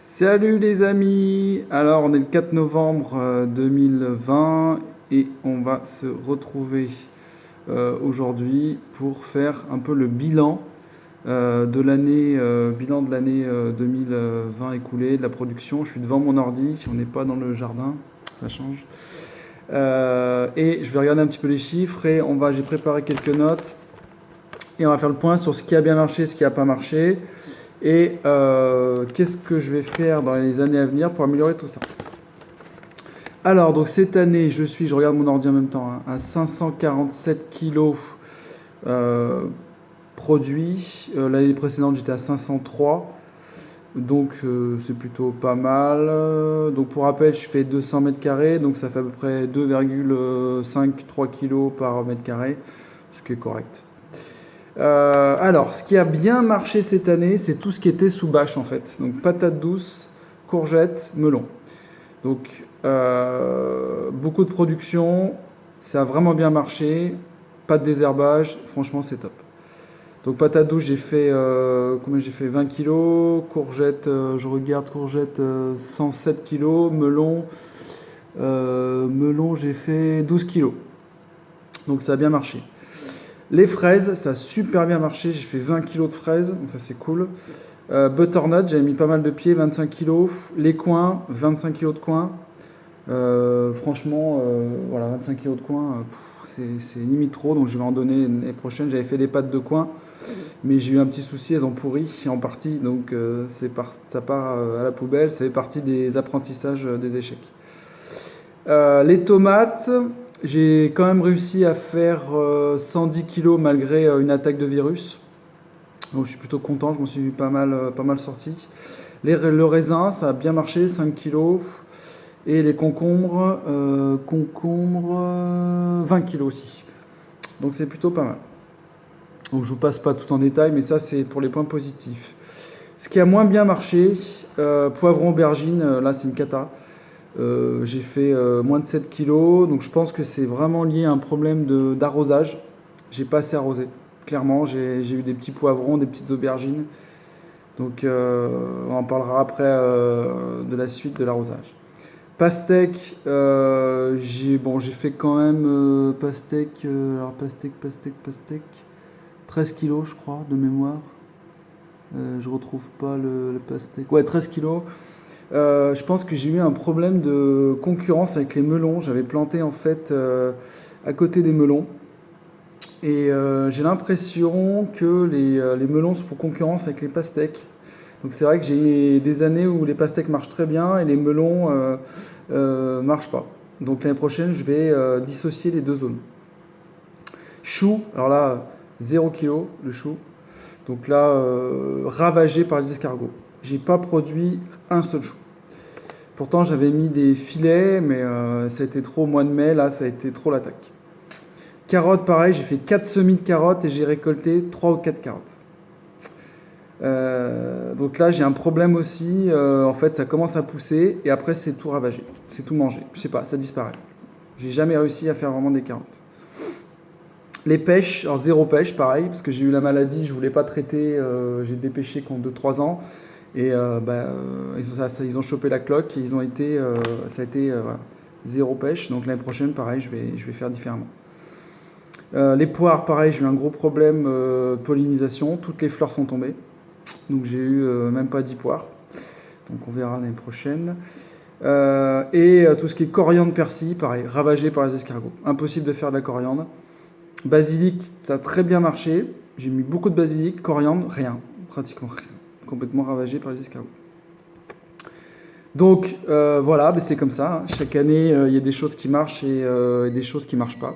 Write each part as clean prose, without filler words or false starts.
Salut les amis! Alors on est le 4 novembre 2020 et on va se retrouver aujourd'hui pour faire un peu le bilan de l'année 2020 écoulée, de la production. Je suis devant mon ordi, on n'est pas dans le jardin, ça change. Et je vais regarder un petit peu les chiffres et j'ai préparé quelques notes et on va faire le point sur ce qui a bien marché, ce qui n'a pas marché. Et qu'est-ce que je vais faire dans les années à venir pour améliorer tout ça? Alors, donc cette année, je regarde mon ordi en même temps, hein, à 547 kilos produits. L'année précédente, j'étais à 503. Donc, c'est plutôt pas mal. Donc, pour rappel, je fais 200 mètres carrés. Donc, ça fait à peu près 2,53 kilos par mètre carré, ce qui est correct. Alors, ce qui a bien marché cette année, c'est tout ce qui était sous bâche en fait. Donc patates douces, courgettes, melon. Donc beaucoup de production, ça a vraiment bien marché. Pas de désherbage, franchement c'est top. Donc patates douces, combien j'ai fait 20 kilos. Courgettes, je regarde courgettes 107 kilos. Melon j'ai fait 12 kilos. Donc ça a bien marché. Les fraises, ça a super bien marché. J'ai fait 20 kilos de fraises, donc ça c'est cool. Butternut, j'avais mis pas mal de pieds, 25 kilos. Les coins, 25 kilos de coins. Franchement, voilà, 25 kilos de coins, c'est limite trop, donc je vais en donner l'année prochaine. J'avais fait des pâtes de coins, mais j'ai eu un petit souci, elles ont pourri en partie, donc ça part à la poubelle. Ça fait partie des apprentissages des échecs. Les tomates, j'ai quand même réussi à faire 110 kilos malgré une attaque de virus. Donc je suis plutôt content, je m'en suis pas mal sorti. Le raisin, ça a bien marché, 5 kilos. Et les concombres, 20 kilos aussi. Donc c'est plutôt pas mal. Donc je vous passe pas tout en détail, mais ça c'est pour les points positifs. Ce qui a moins bien marché, poivron aubergine, là c'est une cata. J'ai fait moins de 7 kilos, donc je pense que c'est vraiment lié à un problème d'arrosage. J'ai pas assez arrosé. Clairement, j'ai eu des petits poivrons, des petites aubergines. Donc on en parlera après de la suite de l'arrosage. Pastèque, j'ai fait quand même pastèque, alors pastèque, 13 kilos je crois de mémoire. Je retrouve pas le pastèque. Ouais, 13 kilos. Je pense que j'ai eu un problème de concurrence avec les melons. J'avais planté en fait à côté des melons. Et j'ai l'impression que les melons se font concurrence avec les pastèques. Donc c'est vrai que j'ai des années où les pastèques marchent très bien et les melons marchent pas. Donc l'année prochaine, je vais dissocier les deux zones. Chou, alors là, 0 kg le chou. Donc là, ravagé par les escargots. J'ai pas produit un seul chou. Pourtant, j'avais mis des filets, mais ça a été trop au mois de mai. Là, ça a été trop l'attaque. Carottes, pareil, j'ai fait 4 semis de carottes et j'ai récolté 3 ou 4 carottes. Donc là, j'ai un problème aussi. En fait, ça commence à pousser et après, c'est tout ravagé. C'est tout mangé. Je sais pas, ça disparaît. J'ai jamais réussi à faire vraiment des carottes. Les pêches, alors zéro pêche, pareil, parce que j'ai eu la maladie, je voulais pas traiter. J'ai dépêché qu'en 2-3 ans. Et ils ont chopé la cloque et ça a été voilà, zéro pêche. Donc l'année prochaine, pareil, je vais faire différemment. Les poires, pareil, j'ai eu un gros problème pollinisation. Toutes les fleurs sont tombées. Donc j'ai eu même pas 10 poires. Donc on verra l'année prochaine. Tout ce qui est coriandre, persil, pareil, ravagé par les escargots. Impossible de faire de la coriandre. Basilic, ça a très bien marché. J'ai mis beaucoup de basilic. Coriandre, rien. Pratiquement rien. Complètement ravagé par les escargots. Donc voilà, c'est comme ça. Chaque année, il y a des choses qui marchent et des choses qui ne marchent pas.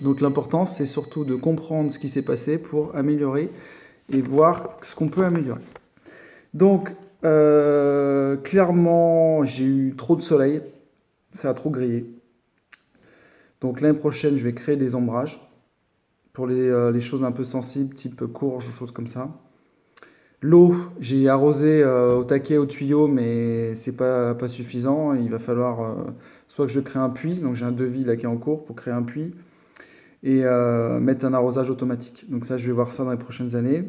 Donc l'important, c'est surtout de comprendre ce qui s'est passé pour améliorer et voir ce qu'on peut améliorer. Donc, clairement, j'ai eu trop de soleil, ça a trop grillé. Donc l'année prochaine, je vais créer des ombrages pour les choses un peu sensibles, type courge, choses comme ça. L'eau, j'ai arrosé au taquet, au tuyau, mais c'est pas suffisant. Il va falloir soit que je crée un puits, donc j'ai un devis là qui est en cours pour créer un puits, et mettre un arrosage automatique. Donc ça, je vais voir ça dans les prochaines années.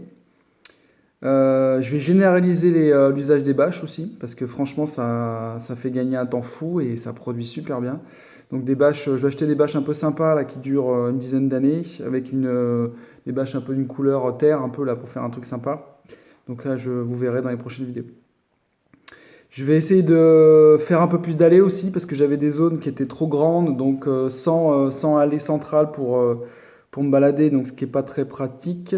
Je vais généraliser l'usage des bâches aussi, parce que franchement, ça fait gagner un temps fou et ça produit super bien. Donc des bâches, je vais acheter des bâches un peu sympas là, qui durent une dizaine d'années, avec des bâches un peu d'une couleur terre, un peu là, pour faire un truc sympa. Donc là, vous verrez dans les prochaines vidéos. Je vais essayer de faire un peu plus d'allées aussi, parce que j'avais des zones qui étaient trop grandes, donc sans allée centrale pour me balader, donc ce qui n'est pas très pratique.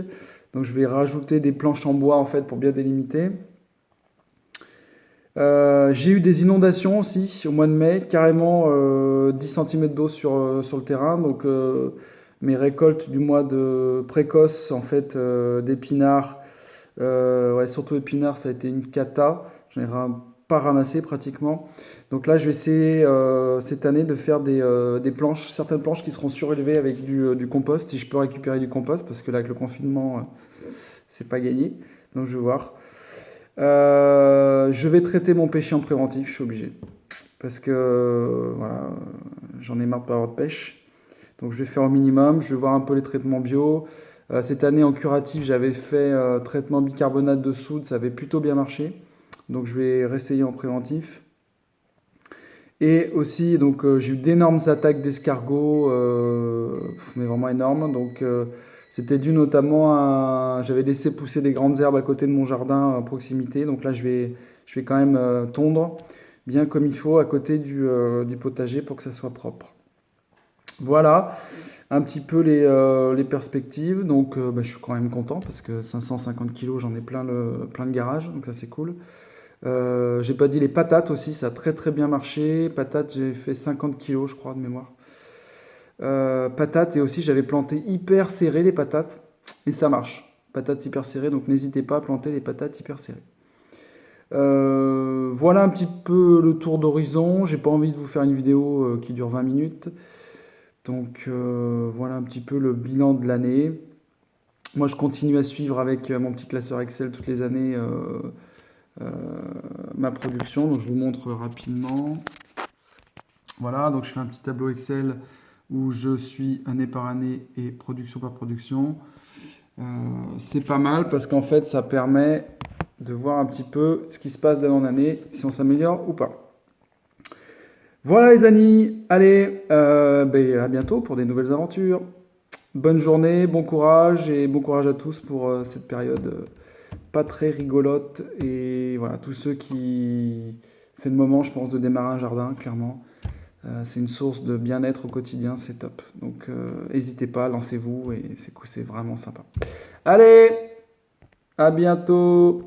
Donc je vais rajouter des planches en bois en fait pour bien délimiter. J'ai eu des inondations aussi au mois de mai, carrément 10 cm d'eau sur le terrain. Donc mes récoltes du mois de précoce en fait d'épinards, ouais, surtout épinards, ça a été une cata. J'en ai pas ramassé pratiquement. Donc là, je vais essayer cette année de faire des planches, certaines planches qui seront surélevées avec du compost. Si je peux récupérer du compost, parce que là, avec le confinement, c'est pas gagné. Donc je vais voir. Je vais traiter mon pêcher en préventif, je suis obligé. Parce que voilà, j'en ai marre de pas avoir de pêche. Donc je vais faire au minimum, je vais voir un peu les traitements bio. Cette année en curatif, j'avais fait traitement bicarbonate de soude, ça avait plutôt bien marché. Donc je vais réessayer en préventif. Et aussi, donc j'ai eu d'énormes attaques d'escargots, mais vraiment énormes. Donc c'était dû notamment à... J'avais laissé pousser des grandes herbes à côté de mon jardin à proximité. Donc là, je vais quand même tondre bien comme il faut à côté du potager pour que ça soit propre. Voilà un petit peu les perspectives. Donc bah, je suis quand même content parce que 550 kilos, j'en ai plein le garage. Donc ça, c'est cool. J'ai pas dit les patates aussi, ça a très très bien marché. Patates, j'ai fait 50 kilos, je crois, de mémoire. Patates, et aussi j'avais planté hyper serré les patates, et ça marche. Patates hyper serrées, donc n'hésitez pas à planter les patates hyper serrées. Voilà un petit peu le tour d'horizon. J'ai pas envie de vous faire une vidéo qui dure 20 minutes. Donc voilà un petit peu le bilan de l'année. Moi, je continue à suivre avec mon petit classeur Excel toutes les années ma production. Donc je vous montre rapidement. Voilà, donc je fais un petit tableau Excel où je suis année par année et production par production. C'est pas mal parce qu'en fait, ça permet de voir un petit peu ce qui se passe d'année en année, si on s'améliore ou pas. Voilà les amis, allez, ben, à bientôt pour des nouvelles aventures. Bonne journée, bon courage et bon courage à tous pour cette période pas très rigolote. Et voilà, tous ceux qui... C'est le moment, je pense, de démarrer un jardin, clairement. C'est une source de bien-être au quotidien, c'est top. Donc n'hésitez pas, lancez-vous et c'est vraiment sympa. Allez, à bientôt.